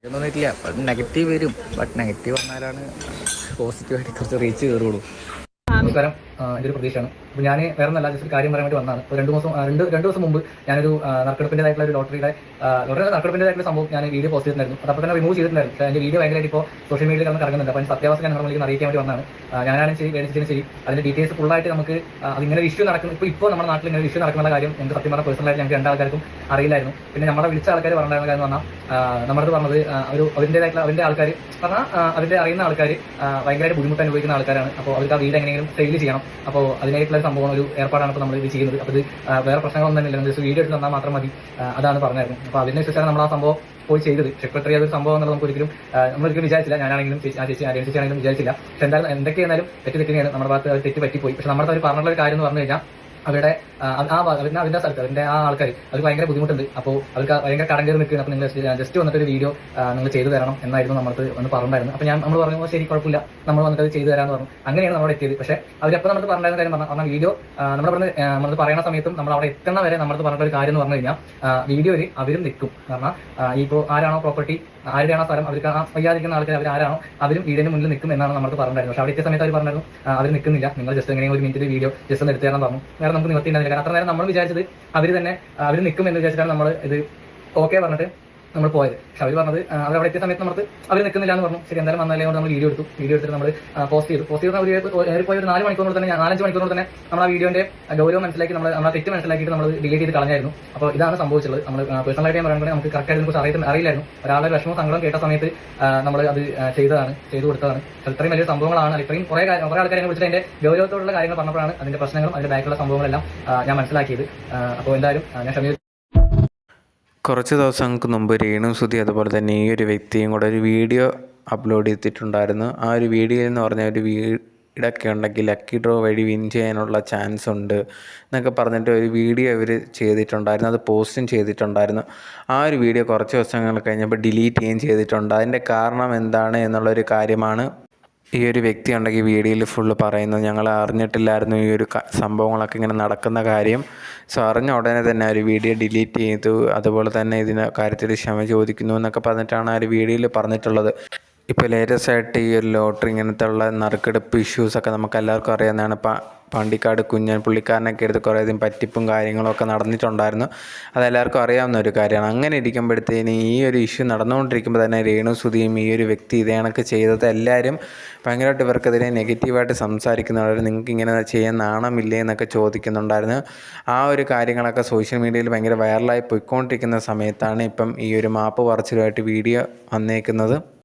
ഒന്നും വരില്ല. നെഗറ്റീവ് വരും. ബട്ട് നെഗറ്റീവ് വന്നാലാണ് പോസിറ്റീവായിട്ട് കുറച്ച് റീച്ച് കയറുള്ളൂ. നമസ്കാരം, എൻ്റെ ഒരു പ്രതീക്ഷയാണ്. അപ്പോൾ ഞാൻ വേറെ ഒന്നല്ല, ജസ്റ്റ് ഒരു കാര്യം പറയാൻ വേണ്ടി വന്നതാണ്. ഇപ്പോൾ രണ്ട് ദിവസം മുമ്പ് ഞാനൊരു നറുക്കെടുപ്പിൻ്റെതായിട്ടുള്ള ഒരു ലോട്ടറിയുടെ നറുക്കെടുപ്പിൻ്റെതായിട്ടുള്ള സംഭവം ഞാൻ വീഡിയോ പോസ്റ്റ് ചെയ്തിട്ടുണ്ടായിരുന്നു. അത് അപ്പോൾ തന്നെ റിമൂവ് ചെയ്തിട്ടുണ്ടായിരുന്നു. പക്ഷേ എൻ്റെ വീഡിയോ ഭയങ്കരമായിട്ട് ഇപ്പോൾ സോഷ്യൽ മീഡിയയിൽ കിടന്ന് കറങ്ങുന്നുണ്ട്. അപ്പോൾ അതിന് സത്യാവസ്ഥ ഞാൻ നിങ്ങളിലേക്ക് അറിയിക്കാൻ വേണ്ടി വന്നതാണ്. ഞാനാണ് ശരി, മേടിച്ചതിന് ശരി, അതിൻ്റെ ഡീറ്റെയിൽസ് ഫുള്ളായിട്ട് നമുക്ക് അതിങ്ങനെ ഒരു ഇഷ്യൂ നടക്കുന്നു. ഇപ്പോൾ നമ്മുടെ നാട്ടിൽ ഇങ്ങനെ ഇഷ്യൂ നടക്കുന്ന കാര്യം ഞങ്ങൾക്ക് സത്യം പറഞ്ഞാൽ പേഴ്സണലായിട്ട് ഞങ്ങൾക്ക് രണ്ടാൾക്കാർക്കും അറിയില്ലായിരുന്നു. പിന്നെ നമ്മളെ വിളിച്ച ആൾക്കാർ പറഞ്ഞിരുന്ന കാര്യം എന്ന് പറഞ്ഞാൽ നമ്മളത് പറഞ്ഞത് അതിൻ്റെ ആൾക്കാർ പറഞ്ഞാൽ അതിൻ്റെ അറിയുന്ന ആൾക്കാർ ഭയങ്കരമായിട്ട് ബുദ്ധിമുട്ട് അനുഭവിക്കുന്ന ആൾക്കാരാണ്. അപ്പോൾ അവർക്ക് ആ വീട് എങ്ങനെയെങ്കിലും സെയിൽ ചെയ്യണം. അപ്പോൾ അതിനായിട്ടുള്ള സംഭവം ഒരു ഏർപ്പാടാണ് ഇപ്പോൾ നമ്മൾ ഇത് ചെയ്യുന്നത്. അപ്പോൾ ഇത് വേറെ പ്രശ്നങ്ങളൊന്നും തന്നെ ഇല്ല, ജസ്റ്റ് വീഡിയോ എടുത്ത് തന്നാൽ മാത്രം മതി, അതാണ് പറഞ്ഞായിരുന്നു. അപ്പോൾ അതിനനുസരിച്ചാണ് നമ്മൾ ആ സംഭവം പോയി ചെയ്തത്. സെക്രട്ടറി അതൊരു സംഭവം എന്നുള്ളത് നമ്മളൊരിക്കലും വിചാരിച്ചില്ല. ഞാനാണെങ്കിലും ചേച്ചിയാണെങ്കിലും വിചാരിച്ചില്ല. പക്ഷെ എന്തായാലും എന്തൊക്കെയായാലും തെറ്റിയാണ് നമ്മുടെ ഭാഗത്ത് തെറ്റ് പറ്റിപ്പോയി. പക്ഷെ നമ്മുടെ അവർ പറഞ്ഞുള്ള ഒരു കാര്യം എന്ന് പറഞ്ഞു കഴിഞ്ഞാൽ അവരുടെ അതിന്റെ സ്ഥലത്ത് അതിന്റെ ആ ആൾക്കാർ അവർക്ക് ഭയങ്കര ബുദ്ധിമുട്ടുണ്ട്. അപ്പോൾ അവർക്ക് ഭയങ്കര കടം കയറി നിൽക്കുന്നത്. അപ്പോൾ നിങ്ങൾ ജസ്റ്റ് വന്നിട്ട് ഒരു വീഡിയോ നിങ്ങൾ ചെയ്തു തരണം എന്നായിരുന്നു നമ്മൾക്ക് ഒന്ന് പറഞ്ഞിട്ടുണ്ടായിരുന്നു. അപ്പോൾ നമ്മൾ പറഞ്ഞു ശരി, കുഴപ്പമില്ല, നമ്മൾ വന്നിട്ട് അത് ചെയ്തു തരാമെന്ന് പറഞ്ഞു. അങ്ങനെയാണ് നമ്മൾ എത്തിയത്. പക്ഷേ അവരപ്പോൾ നമ്മൾ പറഞ്ഞിരുന്ന കാര്യം പറഞ്ഞാൽ വീഡിയോ നമ്മൾ പറയുന്ന സമയത്തും നമ്മൾ അവിടെ എത്തുന്ന വരെ നമ്മൾ പറഞ്ഞിട്ട് ഒരു കാര്യം എന്ന് പറഞ്ഞു കഴിഞ്ഞാൽ വീഡിയോയിൽ അവരും നിൽക്കും. കാരണം ഇപ്പോൾ ആരാണോ പ്രോപ്പർട്ടി, ആരുടെയാണോ സ്ഥലം, അവർക്ക് വയ്യാതിരിക്കുന്ന ആൾക്കാർ അവരാരാണോ അവരും വീടിന് മുന്നിൽ നിൽക്കും എന്നാണ് നമുക്ക് പറഞ്ഞിരുന്നത്. പക്ഷേ അവിടെ എത്തിയ സമയത്ത് അവർ പറഞ്ഞിരുന്നു അവർ നിൽക്കുന്നില്ല, നിങ്ങൾ ജസ്റ്റ് എങ്ങനെയും ഒരു മിനിറ്റ് വീഡിയോ ജസ്റ്റ് ഒന്ന് എടുത്തു തരാൻ പറഞ്ഞു. വേറെ നമുക്ക് നിവർത്തിയുണ്ടാവില്ല. കാരണം അത്ര നേരം നമ്മൾ വിചാരിച്ചത് അവർ നിൽക്കും എന്ന് വിചാരിച്ചിട്ടാണ് നമ്മൾ ഇത് ഓക്കെ പറഞ്ഞിട്ട് നമ്മൾ പോയത്. പക്ഷെ അവർ പറഞ്ഞത് അവരവിടെ എത്തിയ സമയത്ത് നമുക്ക് അവർ നിൽക്കുന്നില്ല എന്ന് പറഞ്ഞു. ശരി, എന്തായാലും വന്നാലേ കൊണ്ട് നമ്മൾ വീഡിയോ എടുത്തിട്ട് നമ്മൾ പോസ്റ്റ് ചെയ്ത് പോയി ഒരു 4 മണിക്കൂറിനോട് തന്നെ 4-5 മണിക്കൂറിനോട് തന്നെ നമ്മൾ ആ വീഡിയോന്റെ ഗൗരവം മനസ്സിലാക്കി നമ്മൾ തെറ്റ് മനസ്സിലാക്കിയിട്ട് നമ്മൾ ഡിലീറ്റ് ചെയ്ത് കളഞ്ഞായിരുന്നു. അപ്പോൾ ഇതാണ് സംഭവിച്ചത്. നമ്മൾ പേഴ്സണലായിട്ട് ഞാൻ പറയുന്നത് നമുക്ക് കറക്റ്റായിട്ട് കുറിച്ച് അറിയില്ലായിരുന്നു. ഒരാളുടെ വിഷമവും സങ്കടം കേട്ട സമയത്ത് നമ്മൾ അത് ചെയ്തു കൊടുത്തതാണ്. ഇത്രയും വലിയ സംഭവങ്ങളാണ്, ഇത്രയും കുറേ ആൾക്കാരെ വിളിച്ചിട്ട് അതിന്റെ ഗൗരവത്തോടുള്ള കാര്യങ്ങൾ പറഞ്ഞപ്പോഴാണ് അതിന്റെ പ്രശ്നങ്ങളും അതിന്റെ ബാക്കിലുള്ള സംഭവങ്ങളെല്ലാം ഞാൻ മനസ്സിലാക്കിയത്. അപ്പോൾ എന്തായാലും ഞാൻ ക്ഷമ. കുറച്ച് ദിവസങ്ങൾക്ക് മുമ്പ് രേണുസുതി അതുപോലെ തന്നെ ഈ ഒരു വ്യക്തിയും കൂടെ ഒരു വീഡിയോ അപ്ലോഡ് ചെയ്തിട്ടുണ്ടായിരുന്നു. ആ ഒരു വീഡിയോയിൽ എന്ന് പറഞ്ഞാൽ ഒരു വീടൊക്കെ ഉണ്ടെങ്കിൽ ലക്കി ഡ്രോ വഴി വിൻ ചെയ്യാനുള്ള ചാൻസ് ഉണ്ട് എന്നൊക്കെ പറഞ്ഞിട്ട് ഒരു വീഡിയോ അവർ ചെയ്തിട്ടുണ്ടായിരുന്നു. അത് പോസ്റ്റും ചെയ്തിട്ടുണ്ടായിരുന്നു. ആ ഒരു വീഡിയോ കുറച്ച് ദിവസങ്ങൾ കഴിഞ്ഞപ്പോൾ ഡിലീറ്റ് ചെയ്യുകയും ചെയ്തിട്ടുണ്ട്. അതിൻ്റെ കാരണം എന്താണ് എന്നുള്ളൊരു കാര്യമാണ് ഈ ഒരു വ്യക്തി ഉണ്ടെങ്കിൽ വീഡിയോയിൽ ഫുള്ള് പറയുന്നത്. ഞങ്ങൾ അറിഞ്ഞിട്ടില്ലായിരുന്നു ഈ ഒരു സംഭവങ്ങളൊക്കെ ഇങ്ങനെ നടക്കുന്ന കാര്യം. സോ അറിഞ്ഞ ഉടനെ തന്നെ ഒരു വീഡിയോ ഡിലീറ്റ് ചെയ്തു. അതുപോലെ തന്നെ ഇതിന് കാര്യത്തിൽ ക്ഷമ ചോദിക്കുന്നു എന്നൊക്കെ പറഞ്ഞിട്ടാണ് ആ ഒരു വീഡിയോയിൽ പറഞ്ഞിട്ടുള്ളത്. ഇപ്പോൾ ലേറ്റസ്റ്റ് ആയിട്ട് ഈ ഒരു ലോട്ടറി ഇങ്ങനത്തെ ഉള്ള നറുക്കെടുപ്പ് ഇഷ്യൂസൊക്കെ നമുക്ക് എല്ലാവർക്കും അറിയാവുന്നതാണ്. പാണ്ടിക്കാട് കുഞ്ഞൻ പുള്ളിക്കാരനൊക്കെ എടുത്ത് കുറേയധികം പറ്റിപ്പും കാര്യങ്ങളൊക്കെ നടന്നിട്ടുണ്ടായിരുന്നു. അതെല്ലാവർക്കും അറിയാവുന്ന ഒരു കാര്യമാണ്. അങ്ങനെ ഇരിക്കുമ്പോഴത്തേന് ഈ ഒരു ഇഷ്യൂ നടന്നുകൊണ്ടിരിക്കുമ്പോൾ തന്നെ രേണുസുതിയും ഈ ഒരു വ്യക്തി ഇതേ കണക്ക് ചെയ്തത് എല്ലാവരും ഭയങ്കരമായിട്ട് ഇവർക്കെതിരെ നെഗറ്റീവായിട്ട് സംസാരിക്കുന്നവർ, നിങ്ങൾക്ക് ഇങ്ങനെ ചെയ്യാൻ നാണമില്ലേ എന്നൊക്കെ ചോദിക്കുന്നുണ്ടായിരുന്നു. ആ ഒരു കാര്യങ്ങളൊക്കെ സോഷ്യൽ മീഡിയയിൽ ഭയങ്കര വൈറലായി പോയിക്കൊണ്ടിരിക്കുന്ന സമയത്താണ് ഇപ്പം ഈ ഒരു മാപ്പ് പറച്ചിലുമായിട്ട് വീഡിയോ വന്നേക്കുന്നത്.